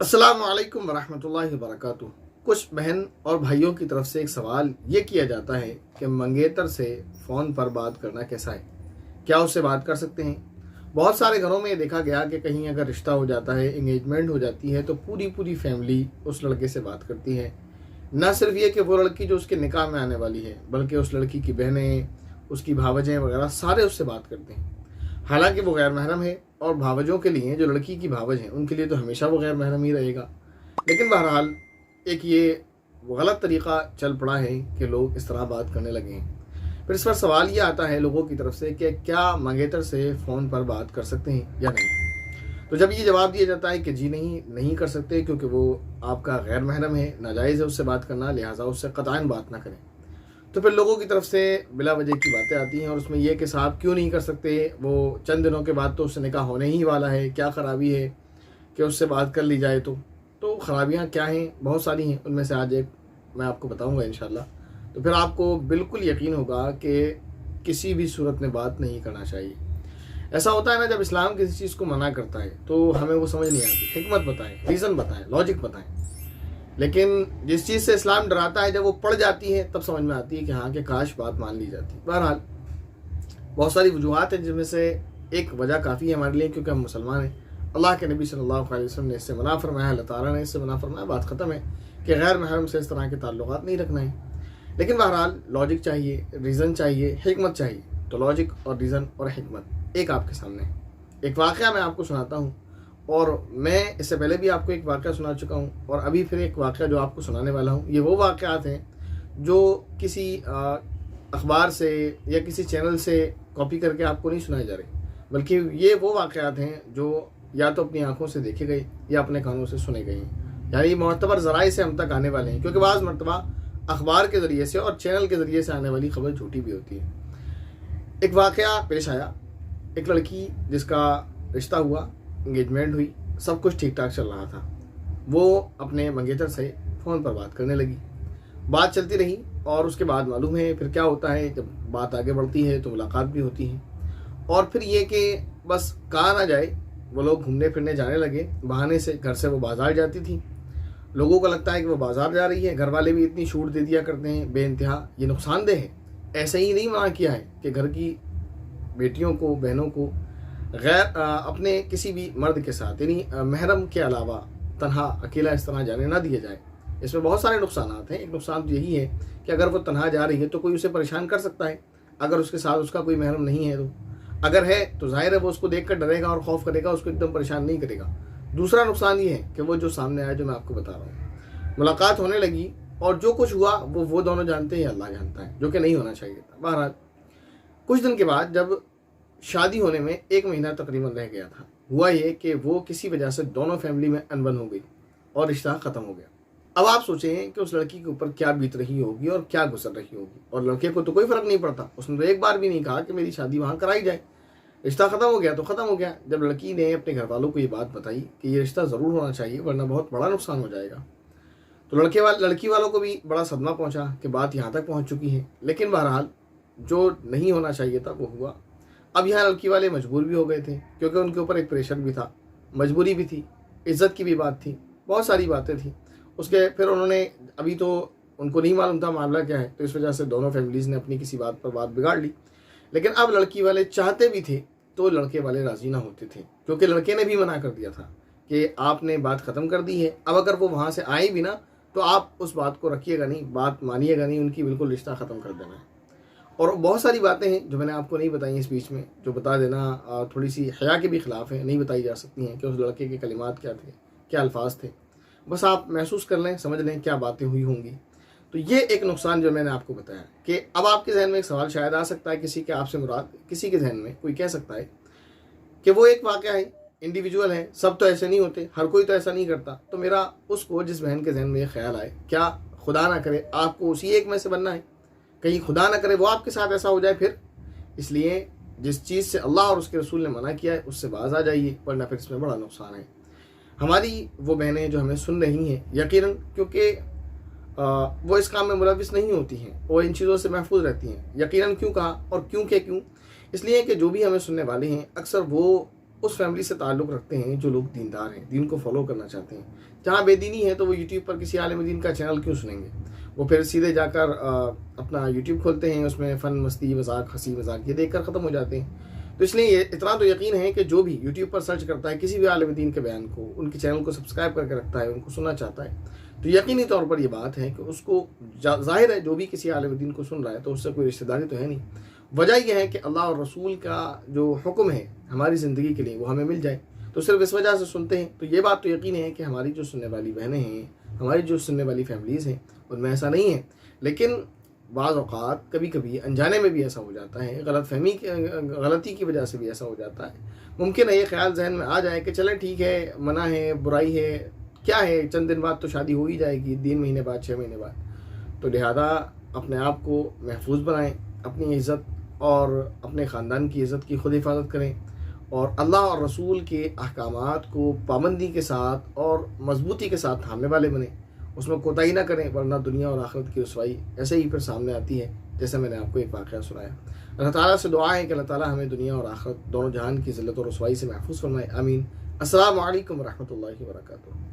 अस्सलामु अलैकुम वरहमतुल्लाहि वबरकातुहू। कुछ बहन और भाइयों की तरफ से एक सवाल ये किया जाता है कि मंगेतर से फ़ोन पर बात करना कैसा है, क्या उससे बात कर सकते हैं। बहुत सारे घरों में ये देखा गया कि कहीं अगर रिश्ता हो जाता है, एंगेजमेंट हो जाती है, तो पूरी पूरी फैमिली उस लड़के से बात करती है। न सिर्फ ये कि वो लड़की जो उसके निकाह में आने वाली है, बल्कि उस लड़की की बहनें, उसकी भावजें वगैरह सारे उससे बात करते हैं। हालांकि वो गैर महरम है और भावजों के लिए, जो लड़की की भावज हैं, उनके लिए तो हमेशा वो गैर महरम ही रहेगा। लेकिन बहरहाल एक ये गलत तरीक़ा चल पड़ा है कि लोग इस तरह बात करने लगे हैं। फिर इस पर सवाल ये आता है लोगों की तरफ से कि क्या मंगेतर से फ़ोन पर बात कर सकते हैं या नहीं। तो जब ये जवाब दिया जाता है कि जी नहीं कर सकते, क्योंकि वो आपका गैर महरम है, नाजायज़ है उससे बात करना, लिहाजा उससे क़तअन बात ना करें। तो फिर लोगों की तरफ से बिला वजह की बातें आती हैं और उसमें यह कि साहब क्यों नहीं कर सकते, वो चंद दिनों के बाद तो उससे निकाह होने ही वाला है, क्या ख़राबी है कि उससे बात कर ली जाए। तो ख़राबियाँ क्या हैं? बहुत सारी हैं, उनमें से आज एक मैं आपको बताऊंगा इंशाल्लाह। तो फिर आपको बिल्कुल यकीन होगा कि किसी भी सूरत में बात नहीं करना चाहिए। ऐसा होता है ना, जब इस्लाम किसी चीज़ को मना करता है तो हमें वो समझ नहीं आती। हिकमत बताएं, रीज़न बताएं, लॉजिक बताएं। लेकिन जिस चीज़ से इस्लाम डराता है, जब वो पड़ जाती है तब समझ में आती है कि हाँ, कि काश बात मान ली जाती। बहरहाल बहुत सारी वजूहात हैं, जिनमें से एक वजह काफ़ी है हमारे लिए, क्योंकि हम मुसलमान हैं। अल्लाह के नबी सल्लल्लाहु अलैहि वसल्लम ने इससे मना फरमाया, अल्लाह ताला ने इससे मना फरमाया, बात ख़त्म है कि गैर महरम से इस तरह के ताल्लुकात नहीं रखना है। लेकिन बहरहाल लॉजिक चाहिए, रीज़न चाहिए, हिकमत चाहिए। तो लॉजिक और रीज़न और हिकमत एक आपके सामने है। एक वाक़या मैं आपको सुनाता हूँ, और मैं इससे पहले भी आपको एक वाक़या सुना चुका हूँ, और अभी फिर एक वाक़या जो आपको सुनाने वाला हूँ। ये वो वाक़यात हैं जो किसी अखबार से या किसी चैनल से कॉपी करके आपको नहीं सुनाए जा रहे, बल्कि ये वो वाक़यात हैं जो या तो अपनी आँखों से देखे गए या अपने कानों से सुने गए हैं, यानी मोतबर ज़राए से हम तक आने वाले हैं। क्योंकि बाज़ मरतबा अखबार के ज़रिए से और चैनल के ज़रिए से आने वाली खबर झूठी भी होती है। एक वाक़या पेश आया, एक लड़की जिसका रिश्ता हुआ, एंगेजमेंट हुई, सब कुछ ठीक ठाक चल रहा था। वो अपने मंगेतर से फ़ोन पर बात करने लगी, बात चलती रही, और उसके बाद मालूम है फिर क्या होता है। जब बात आगे बढ़ती है तो मुलाकात भी होती है, और फिर ये कि बस कहा ना जाए, वो लोग घूमने फिरने जाने लगे। बहाने से घर से वो बाज़ार जाती थी, लोगों को लगता है कि वो बाज़ार जा रही है। घर वाले भी इतनी छूट दे दिया करते हैं बेइंतहा, ये नुकसानदेह है। ऐसे ही नहीं मना किया है कि घर की बेटियों को, बहनों को गैर अपने किसी भी मर्द के साथ, यानी महरम के अलावा तन्हा अकेला इस तरह जाने ना दिया जाए। इसमें बहुत सारे नुकसानात हैं। एक नुकसान तो यही है कि अगर वो तन्हा जा रही है तो कोई उसे परेशान कर सकता है, अगर उसके साथ उसका कोई महरम नहीं है तो। अगर है तो जाहिर है वो उसको देख कर डरेगा और खौफ करेगा, उसको एकदम परेशान नहीं करेगा। दूसरा नुकसान ये है कि वो जो सामने आया, जो मैं आपको बता रहा हूँ, मुलाकात होने लगी और जो कुछ हुआ वो दोनों जानते हैं, अल्लाह जानता है, जो कि नहीं होना चाहिए था। बहरहाल कुछ दिन के बाद, जब शादी होने में 1 महीना तकरीबन रह गया था, हुआ ये कि वो किसी वजह से दोनों फैमिली में अनबन हो गई और रिश्ता ख़त्म हो गया। अब आप सोचें कि उस लड़की के ऊपर क्या बीत रही होगी और क्या गुजर रही होगी। और लड़के को तो कोई फ़र्क नहीं पड़ता, उसने तो एक बार भी नहीं कहा कि मेरी शादी वहाँ कराई जाए। रिश्ता ख़त्म हो गया तो ख़त्म हो गया। जब लड़की ने अपने घर वालों को ये बात बताई कि ये रिश्ता ज़रूर होना चाहिए, वरना बहुत बड़ा नुकसान हो जाएगा, तो लड़की वालों को भी बड़ा सदमा पहुँचा कि बात यहाँ तक पहुँच चुकी है। लेकिन बहरहाल जो नहीं होना चाहिए था वो हुआ। अब यहाँ लड़की वाले मजबूर भी हो गए थे, क्योंकि उनके ऊपर एक प्रेशर भी था, मजबूरी भी थी, इज़्ज़त की भी बात थी, बहुत सारी बातें थी। उसके फिर उन्होंने, अभी तो उनको नहीं मालूम था मामला क्या है, तो इस वजह से दोनों फैमिलीज़ ने अपनी किसी बात पर बात बिगाड़ ली। लेकिन अब लड़की वाले चाहते भी थे तो लड़के वाले राज़ी ना होते थे, क्योंकि लड़के ने भी मना कर दिया था कि आपने बात ख़त्म कर दी है, अब अगर वो वहाँ से आए भी ना तो आप उस बात को रखिएगा नहीं, बात मानिएगा नहीं, उनकी बिल्कुल रिश्ता ख़त्म कर देना है। और बहुत सारी बातें हैं जो मैंने आपको नहीं बताई इस बीच में, जो बता देना थोड़ी सी हया के भी ख़िलाफ़ है, नहीं बताई जा सकती हैं कि उस लड़के के कलिमात क्या थे, क्या अल्फाज थे। बस आप महसूस कर लें, समझ लें क्या बातें हुई होंगी। तो ये एक नुकसान जो मैंने आपको बताया कि अब आपके जहन में एक सवाल शायद आ सकता है, किसी के आपसे मुराद, किसी के जहन में कोई कह सकता है कि वो एक वाक़या है, इंडिविजुअल है, सब तो ऐसे नहीं होते, हर कोई तो ऐसा नहीं करता। तो मेरा उसको, जिस बहन के जहन में ये ख्याल आए, क्या खुदा ना करे आपको उसी एक में से बनना है? कहीं खुदा ना करे वो आपके साथ ऐसा हो जाए फिर। इसलिए जिस चीज़ से अल्लाह और उसके रसूल ने मना किया है उससे बाज आ जाइए, वरना फिर इसमें बड़ा नुकसान है। हमारी वो बहनें जो हमें सुन रही हैं, यकीनन क्योंकि वो इस काम में मुलविस नहीं होती हैं, वो इन चीज़ों से महफूज रहती हैं। यकीनन क्यों कहा और क्यों के क्यों? इसलिए कि जो भी हमें सुनने वाले हैं, अक्सर वो उस फैमिली से ताल्लुक़ रखते हैं जो लोग दीनदार हैं, दीन को फॉलो करना चाहते हैं। जहाँ बेदीनी है तो वो यूट्यूब पर किसी आलिम दीन का चैनल क्यों सुनेंगे, वो फिर सीधे जाकर अपना यूट्यूब खोलते हैं, उसमें फ़न मस्ती मजाक हंसी मजाक ये देख कर ख़त्म हो जाते हैं। तो इसलिए इतना तो यकीन है कि जो भी यूट्यूब पर सर्च करता है किसी भी आलिम दीन के बयान को, उनके चैनल को सब्सक्राइब करके रखता है, उनको सुनना चाहता है, तो यकीनी तौर पर ये बात है कि उसको ज़ाहिर है जो भी किसी आलिम दीन को सुन रहा है तो उससे कोई रिश्तेदारी तो है नहीं। वजह यह है कि अल्लाह और रसूल का जो हुक्म है हमारी ज़िंदगी के लिए वो हमें मिल जाए, तो सिर्फ इस वजह से सुनते हैं। तो ये बात तो यकीन है कि हमारी जो सुनने वाली बहनें हैं, हमारी जो सुनने वाली फैमिलीज़ हैं, उनमें ऐसा नहीं है। लेकिन बाज़ औक़ात कभी कभी अनजाने में भी ऐसा हो जाता है, गलती की वजह से भी ऐसा हो जाता है। मुमकिन है ये ख्याल जहन में आ जाए कि चलें ठीक है, मना है, बुराई है, क्या है, चंद दिन बाद तो शादी हो ही जाएगी, 3 महीने बाद, 6 महीने बाद। तो लिहाजा अपने आप को महफूज बनाएं, अपनी इज़्ज़त और अपने ख़ानदान की इज़्ज़त की खुद हिफाजत करें और अल्लाह और रसूल के अहकामात को पाबंदी के साथ और मजबूती के साथ थामने वाले बने, उसमें कोताही ना करें, वरना दुनिया और आखिरत की रुसवाई ऐसे ही फिर सामने आती है जैसे मैंने आपको एक वाक़या सुनाया। अल्लाह ताला से दुआ है कि अल्लाह ताला हमें दुनिया और आखिरत दोनों जहान की ज़िल्लत और रुसवाई से महफूज फरमाए। आमीन। अस्सलामु अलैकुम व रहमतुल्लाहि व बरकातुहू।